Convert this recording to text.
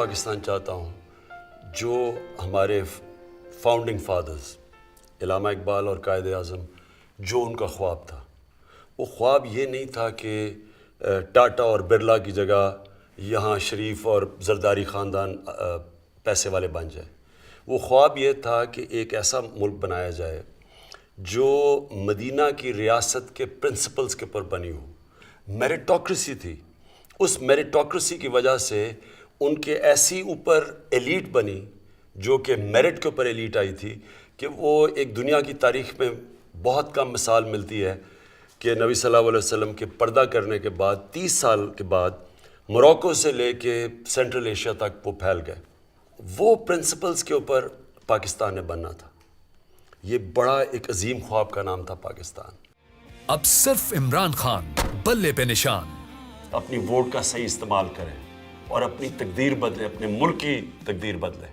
پاکستان چاہتا ہوں جو ہمارے فاؤنڈنگ فادرز علامہ اقبال اور قائد اعظم جو ان کا خواب تھا، وہ خواب یہ نہیں تھا کہ ٹاٹا اور برلا کی جگہ یہاں شریف اور زرداری خاندان پیسے والے بن جائے۔ وہ خواب یہ تھا کہ ایک ایسا ملک بنایا جائے جو مدینہ کی ریاست کے پرنسپلز کے پر بنی ہو۔ میریٹوکریسی تھی، اس میریٹوکریسی کی وجہ سے ان کے ایسی اوپر ایلیٹ بنی جو کہ میرٹ کے اوپر ایلیٹ آئی تھی کہ وہ ایک دنیا کی تاریخ میں بہت کم مثال ملتی ہے کہ نبی صلی اللہ علیہ وسلم کے پردہ کرنے کے بعد 30 سال کے بعد موروکو سے لے کے سینٹرل ایشیا تک وہ پھیل گئے۔ وہ پرنسپلز کے اوپر پاکستان نے بننا تھا۔ یہ بڑا ایک عظیم خواب کا نام تھا پاکستان۔ اب صرف عمران خان بلے پہ نشان۔ اپنی ووٹ کا صحیح استعمال کریں اور اپنی تقدیر بدلیں، اپنے ملک کی تقدیر بدلیں۔